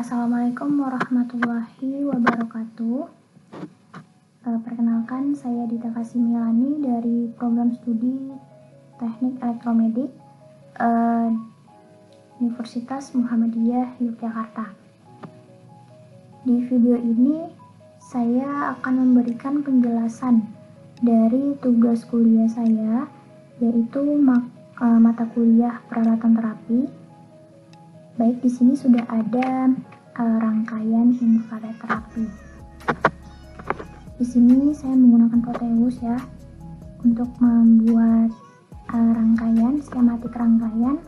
Assalamualaikum warahmatullahi wabarakatuh. Perkenalkan, saya Dita Kasimilani dari program studi Teknik Elektromedik Universitas Muhammadiyah Yogyakarta. Di video ini saya akan memberikan penjelasan dari tugas kuliah saya, yaitu mata kuliah peralatan terapi. Baik, di sini sudah ada rangkaian infrared terapi. Di sini saya menggunakan Proteus ya untuk membuat skematik rangkaian,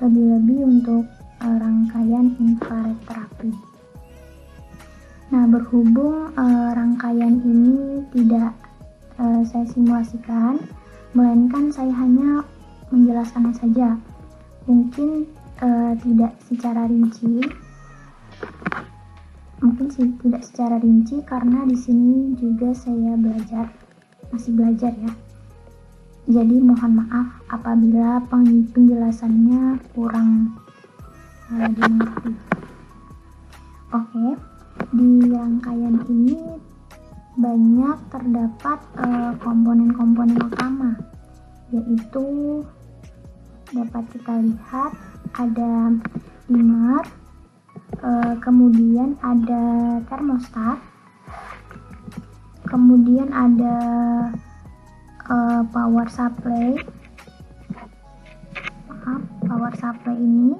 lebih-lebih untuk rangkaian infrared terapi. Nah, berhubung rangkaian ini tidak saya simulasikan, melainkan saya hanya menjelaskannya saja. Mungkin tidak secara rinci. Karena di sini juga saya masih belajar ya. Jadi mohon maaf apabila penjelasannya kurang dimengerti. Oke, di rangkaian ini banyak terdapat komponen-komponen utama, yaitu dapat kita lihat ada dimmer, kemudian ada termostat, kemudian ada power supply ini,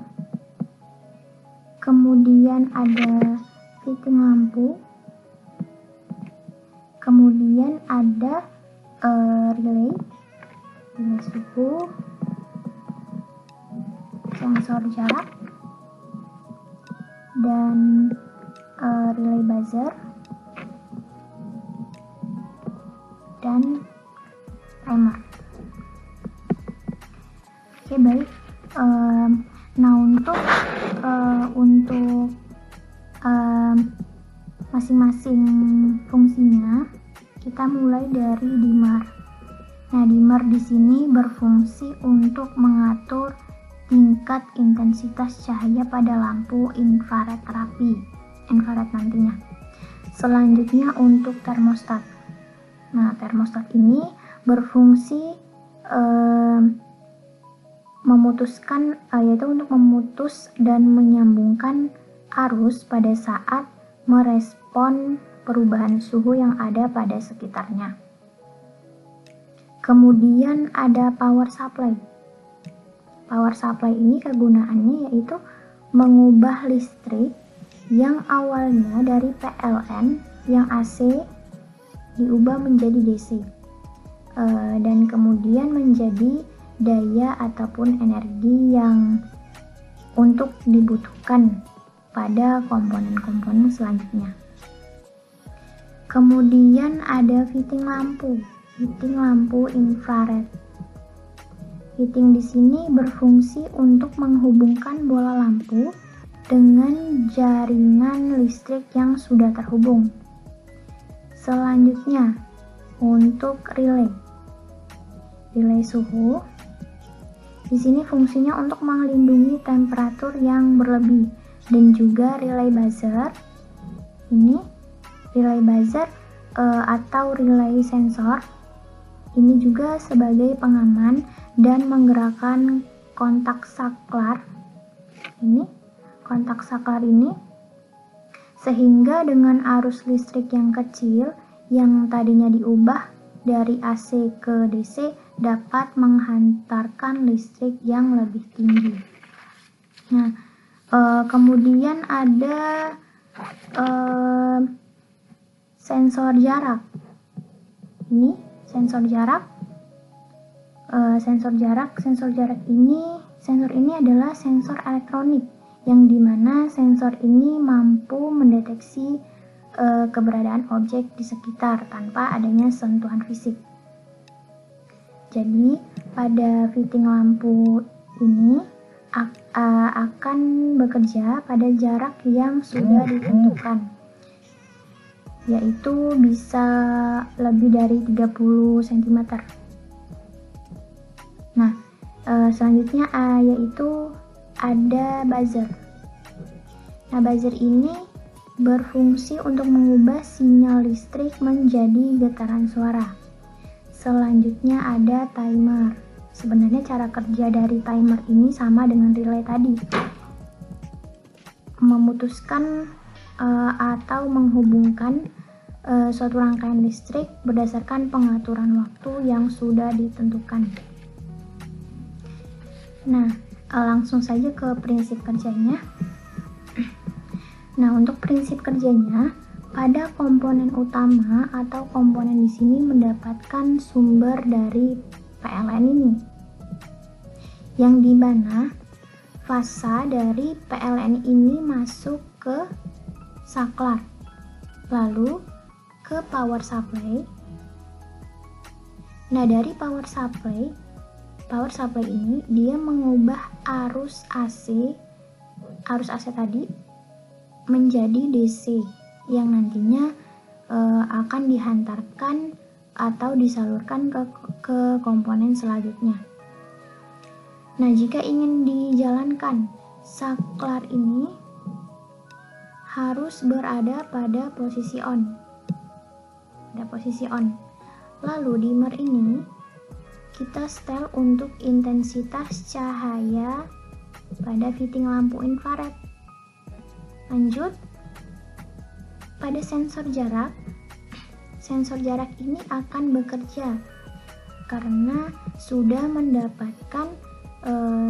kemudian ada fitting lampu, kemudian ada relay suhu, sensor jarak, dan relay buzzer, dan timer. Oke, baik. Nah, untuk masing-masing fungsinya, kita mulai dari dimmer. Nah, dimmer di sini berfungsi untuk mengatur tingkat intensitas cahaya pada lampu infrared terapi, infrared nantinya. Selanjutnya untuk termostat. Nah, termostat ini berfungsi yaitu untuk memutus dan menyambungkan arus pada saat merespon perubahan suhu yang ada pada sekitarnya. Kemudian ada power supply. Power supply ini kegunaannya yaitu mengubah listrik yang awalnya dari PLN yang AC diubah menjadi DC, dan kemudian menjadi daya ataupun energi yang untuk dibutuhkan pada komponen-komponen selanjutnya. Kemudian ada fitting lampu infrared. Fitting di sini berfungsi untuk menghubungkan bola lampu dengan jaringan listrik yang sudah terhubung. Selanjutnya, untuk relay suhu. Di sini fungsinya untuk melindungi temperatur yang berlebih, dan juga relay buzzer. Ini relay buzzer atau relay sensor. Ini juga sebagai pengaman dan menggerakkan kontak saklar. Ini kontak saklar ini, sehingga dengan arus listrik yang kecil yang tadinya diubah dari AC ke DC dapat menghantarkan listrik yang lebih tinggi. Nah, kemudian ada sensor jarak. Ini sensor jarak. Sensor ini adalah sensor elektronik yang dimana sensor ini mampu mendeteksi keberadaan objek di sekitar tanpa adanya sentuhan fisik. Jadi pada fitting lampu ini akan bekerja pada jarak yang sudah ditentukan, yaitu bisa lebih dari 30 cm. Nah, selanjutnya yaitu ada buzzer. Nah, buzzer ini berfungsi untuk mengubah sinyal listrik menjadi getaran suara. Selanjutnya ada timer. Sebenarnya cara kerja dari timer ini sama dengan relay tadi. Memutuskan atau menghubungkan suatu rangkaian listrik berdasarkan pengaturan waktu yang sudah ditentukan. Nah, langsung saja ke prinsip kerjanya. Nah, untuk prinsip kerjanya, pada komponen utama atau komponen di sini mendapatkan sumber dari PLN ini, yang dimana fasa dari PLN ini masuk ke saklar, lalu ke power supply. Nah, dari power supply ini dia mengubah arus AC tadi menjadi DC yang nantinya akan dihantarkan atau disalurkan ke komponen selanjutnya. Nah, jika ingin dijalankan, saklar ini harus berada pada posisi on. Lalu dimmer ini kita setel untuk intensitas cahaya pada fitting lampu infrared. Lanjut, pada sensor jarak ini akan bekerja karena sudah mendapatkan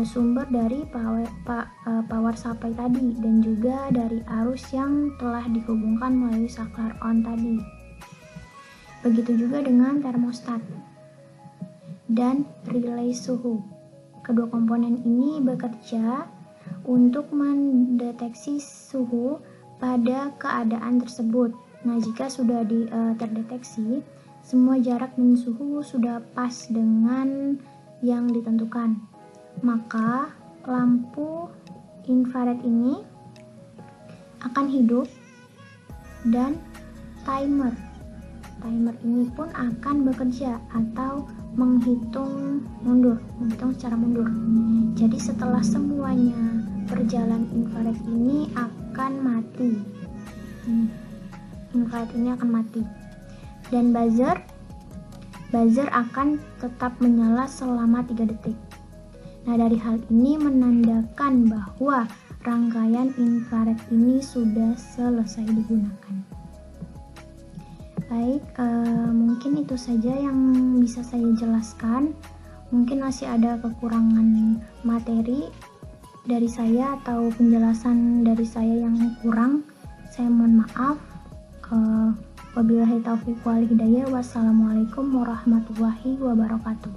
sumber dari power supply tadi dan juga dari arus yang telah dihubungkan melalui saklar on tadi. Begitu juga dengan termostat dan relay suhu. Kedua komponen ini bekerja untuk mendeteksi suhu pada keadaan tersebut. Nah, jika sudah terdeteksi, semua jarak dan suhu sudah pas dengan yang ditentukan, maka lampu infrared ini akan hidup dan timer ini pun akan bekerja atau menghitung secara mundur. Jadi setelah semuanya berjalan, infrared ini akan mati. Dan buzzer akan tetap menyala selama 3 detik. Nah, dari hal ini menandakan bahwa rangkaian infrared ini sudah selesai digunakan. Baik, mungkin itu saja yang bisa saya jelaskan. Mungkin masih ada kekurangan materi dari saya atau penjelasan dari saya yang kurang. Saya mohon maaf. Wabillahi taufiq wal hidayah. Wassalamualaikum warahmatullahi wabarakatuh.